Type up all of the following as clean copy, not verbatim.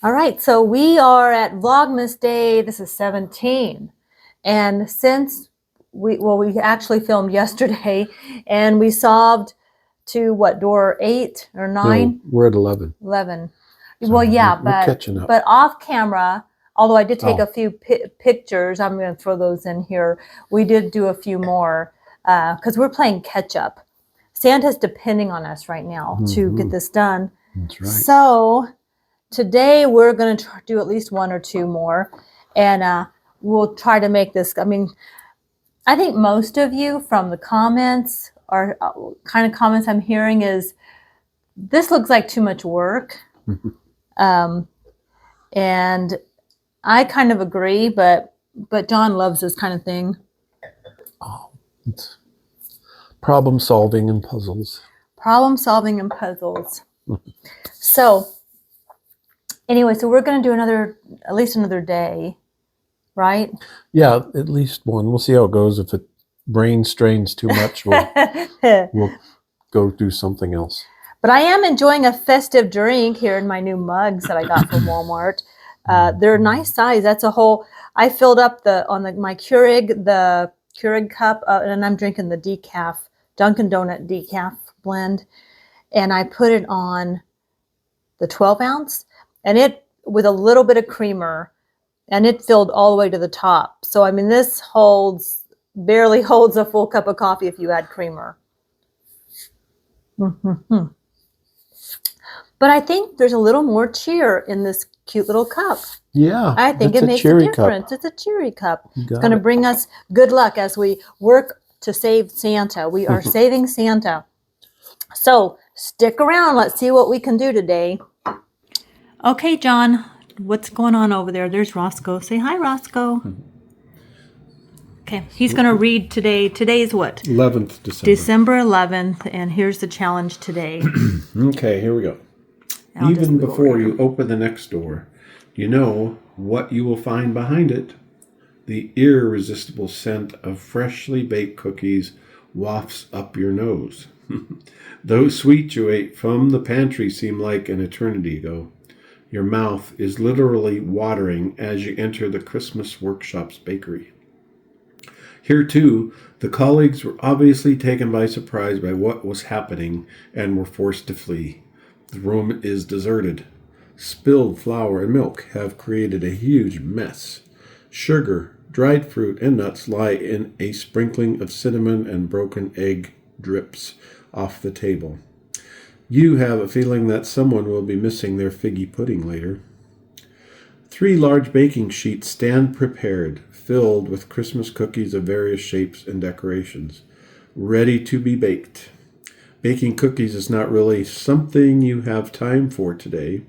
All right, so we are at Vlogmas Day. This is 17. And since we actually filmed yesterday and we solved to what, door 8 or 9? No, we're at 11. 11. So Well, yeah, we're catching up. but off camera, although I did take a few pictures, I'm going to throw those in here. We did do a few more because we're playing catch up. Santa's depending on us right now to get this done. That's right. So today we're going to do at least one or two more, and we'll try to make this. I mean, I think most of you from the comments or kind of comments I'm hearing is this looks like too much work. And I kind of agree, but John loves this kind of thing. Oh, it's problem solving and puzzles. Problem solving and puzzles. So anyway, so we're going to do at least another day, right? Yeah, at least one. We'll see how it goes. If it brain strains too much, we'll go do something else. But I am enjoying a festive drink here in my new mugs that I got from Walmart. They're a nice size. That's a whole. I filled up my Keurig cup, and I'm drinking the decaf Dunkin' Donut decaf blend, and I put it on the 12 ounce, and it with a little bit of creamer, and it filled all the way to the top. So I mean, this barely holds a full cup of coffee if you add creamer. But I think there's a little more cheer in this cute little cup. Yeah, I think it makes a difference. It's a cheery cup. It's going to bring us good luck as we work to save Santa. We are saving Santa. So stick around. Let's see what we can do today. Okay, John, what's going on over there? There's Roscoe. Say hi, Roscoe. Okay, he's going to read today. Today's what? 11th December. December 11th, and here's the challenge today. Okay, here we go. Even before you open the next door, you know what you will find behind it. The irresistible scent of freshly baked cookies wafts up your nose. Those sweets you ate from the pantry seem like an eternity ago. Your mouth is literally watering as you enter the Christmas Workshop's bakery. Here, too, the colleagues were obviously taken by surprise by what was happening and were forced to flee. The room is deserted. Spilled flour and milk have created a huge mess. Sugar, dried fruit, and nuts lie in a sprinkling of cinnamon, and broken egg drips off the table. You have a feeling that someone will be missing their figgy pudding later. 3 large baking sheets stand prepared, filled with Christmas cookies of various shapes and decorations, ready to be baked. Baking cookies is not really something you have time for today.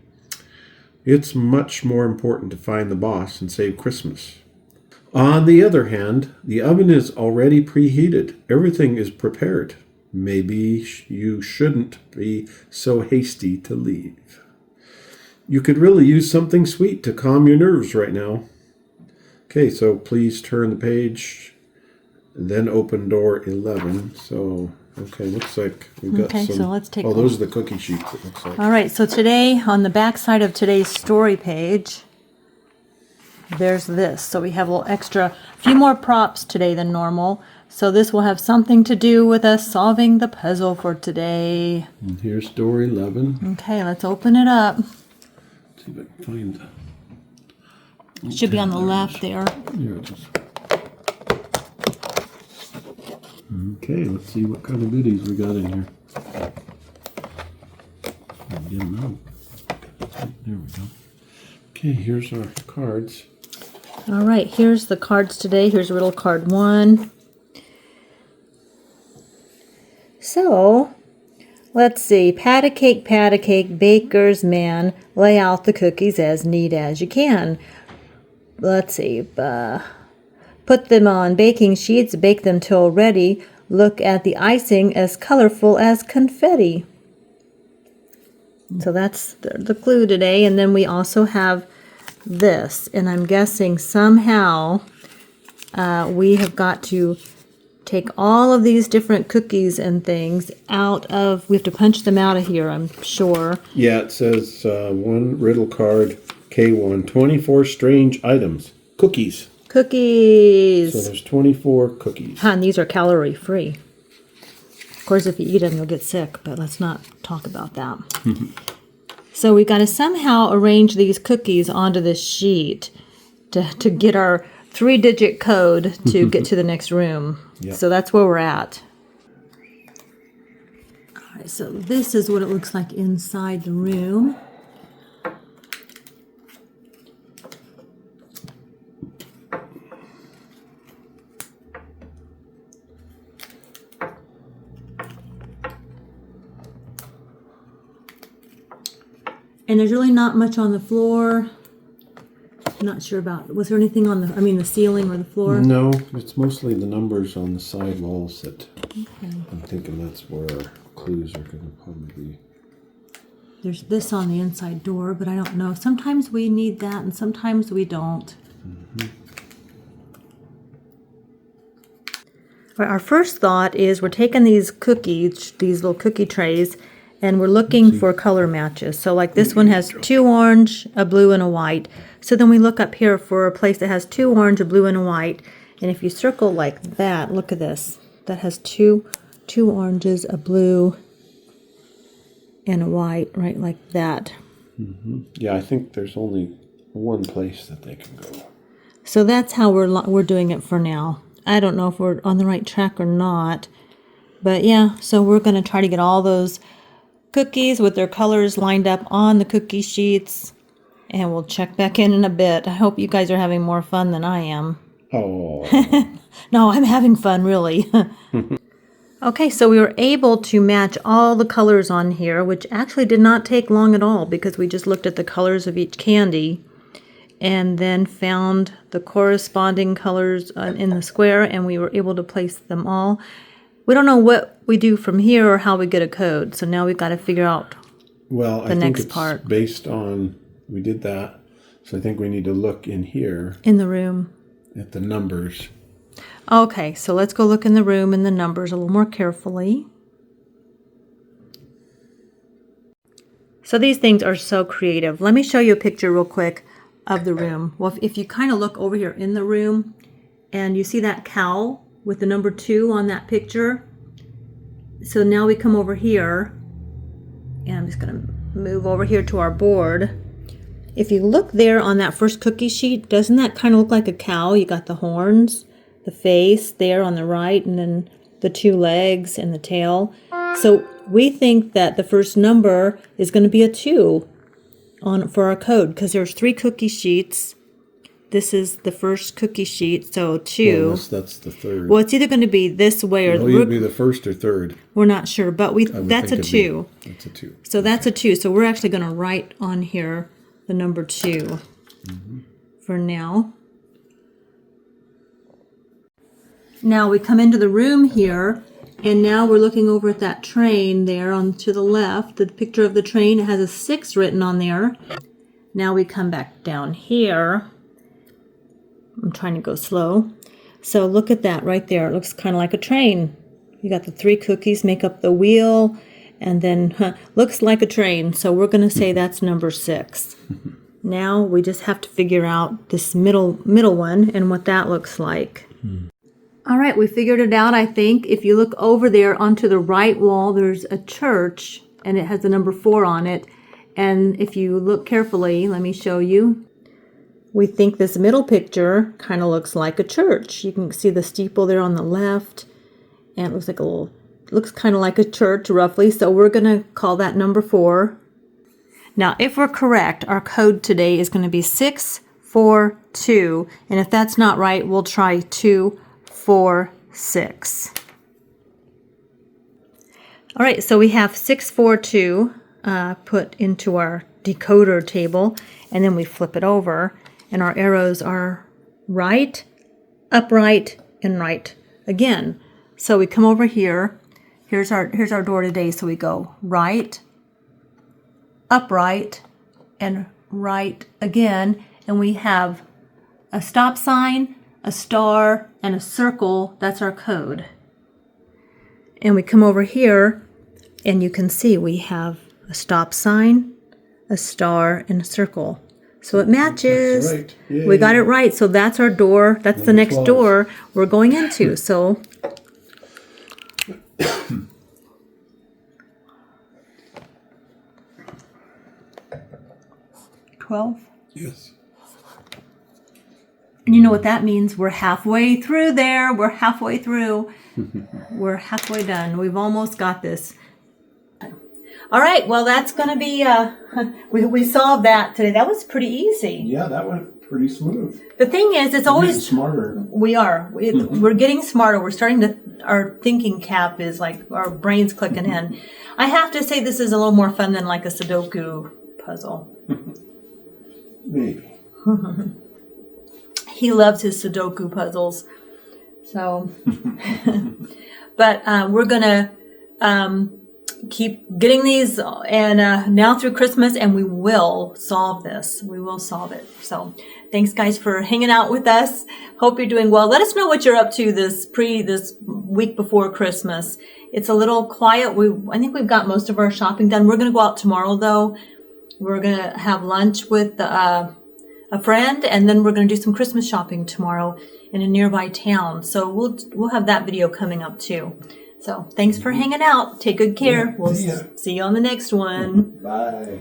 It's much more important to find the boss and save Christmas. On the other hand, the oven is already preheated. Everything is prepared. Maybe you shouldn't be so hasty to leave. You could really use something sweet to calm your nerves right now. Okay, so please turn the page, and then open door 11. So, okay, looks like we've got some. So let's take. Oh, those are the cookie sheets, it looks like. All right, so today, on the back side of today's story page, there's this. So we have a few more props today than normal. So this will have something to do with us solving the puzzle for today. And here's door 11. Okay, let's open it up. Let's see if I can find it. Should be on the left there. Here it is. Okay, let's see what kind of goodies we got in here. I didn't know. There we go. Okay, here's our cards. All right, here's the cards today. Here's riddle card 1. So, let's see. Pat a cake, baker's man. Lay out the cookies as neat as you can. Let's see. Put them on baking sheets. Bake them till ready. Look at the icing as colorful as confetti. So that's the clue today. And then we also have this. And I'm guessing somehow we have got to take all of these different cookies and things out of, we have to punch them out of here, I'm sure. Yeah, it says one riddle card K1, 24 strange items. Cookies. Cookies. So there's 24 cookies. And these are calorie free. Of course, if you eat them, you'll get sick, but let's not talk about that. So we got to somehow arrange these cookies onto this sheet to get our 3-digit code to get to the next room. Yep. So that's where we're at. All right, so this is what it looks like inside the room. And there's really not much on the floor. I'm not sure about, was there anything on the ceiling or the floor? No, it's mostly the numbers on the side walls that I'm thinking that's where our clues are going to probably be. There's this on the inside door, but I don't know. Sometimes we need that and sometimes we don't. Our first thought is we're taking these cookies, these little cookie trays, and we're looking for color matches. So like this one has 2 orange, a blue, and a white. So then we look up here for a place that has 2 orange, a blue, and a white. And if you circle like that, look at this. That has two oranges, a blue, and a white, right like that. Yeah, I think there's only one place that they can go. So that's how we're doing it for now. I don't know if we're on the right track or not. But yeah, so we're going to try to get all those cookies with their colors lined up on the cookie sheets, and we'll check back in a bit. I hope you guys are having more fun than I am. Oh. No, I'm having fun, really. Okay, so we were able to match all the colors on here, which actually did not take long at all because we just looked at the colors of each candy and then found the corresponding colors in the square, and we were able to place them all. We don't know what we do from here or how we get a code, so now we've got to figure out the next part. Based on, we did that, so I think we need to look in here. In the room. At the numbers. Okay, so let's go look in the room and the numbers a little more carefully. So these things are so creative. Let me show you a picture real quick of the room. Well, if you kind of look over here in the room and you see that cow with the number 2 on that picture. So now we come over here, and I'm just going to move over here to our board. If you look there on that first cookie sheet, doesn't that kind of look like a cow? You got the horns, the face there on the right, and then the 2 legs and the tail. So we think that the first number is going to be a 2 for our code, because there's 3 cookie sheets. This is the first cookie sheet, so 2. Well, that's the third. Well, it's either going to be this way or... It'll either be the first or third. We're not sure, but that's a 2. That's a 2. So that's a 2. So we're actually going to write on here the number 2 for now. Now we come into the room here, and now we're looking over at that train there on to the left. The picture of the train, it has a 6 written on there. Now we come back down here. I'm trying to go slow. So look at that right there. It looks kind of like a train. You got the 3 cookies make up the wheel, and then looks like a train. So we're going to say that's number 6. Now we just have to figure out this middle one and what that looks like. All right, we figured it out, I think. If you look over there onto the right wall, there's a church, and it has the number 4 on it. And if you look carefully, let me show you. We think this middle picture kind of looks like a church. You can see the steeple there on the left, and it looks like looks kind of like a church roughly. So we're going to call that number 4. Now, if we're correct, our code today is going to be 642, and if that's not right, we'll try 246. All right, so we have 642 put into our decoder table, and then we flip it over. And our arrows are right, upright, and right again. So we come over here. Here's our door today. So we go right, upright, and right again. And we have a stop sign, a star, and a circle. That's our code. And we come over here, and you can see we have a stop sign, a star, and a circle. So it matches. That's right. We got it right. So that's our door. That's the Number next 12. door we're going into. So 12. Yes. And you know what that means? We're halfway through there. We're halfway through. We're halfway done. We've almost got this. All right. Well, that's going to be, we solved that today. That was pretty easy. Yeah, that went pretty smooth. The thing is, it's We're always getting smarter. We are. We're getting smarter. We're starting to. Our thinking cap is like our brains clicking in. I have to say, this is a little more fun than like a Sudoku puzzle. Maybe. He loves his Sudoku puzzles. So, but we're gonna keep getting these, and now through Christmas, and we will solve this. We will solve it. So, thanks guys for hanging out with us. Hope you're doing well. Let us know what you're up to this week before Christmas. It's a little quiet. I think we've got most of our shopping done. We're gonna go out tomorrow though. We're gonna have lunch with a friend, and then we're gonna do some Christmas shopping tomorrow in a nearby town. So we'll have that video coming up too. So thanks for hanging out. Take good care. Yeah, We'll see you on the next one. Bye.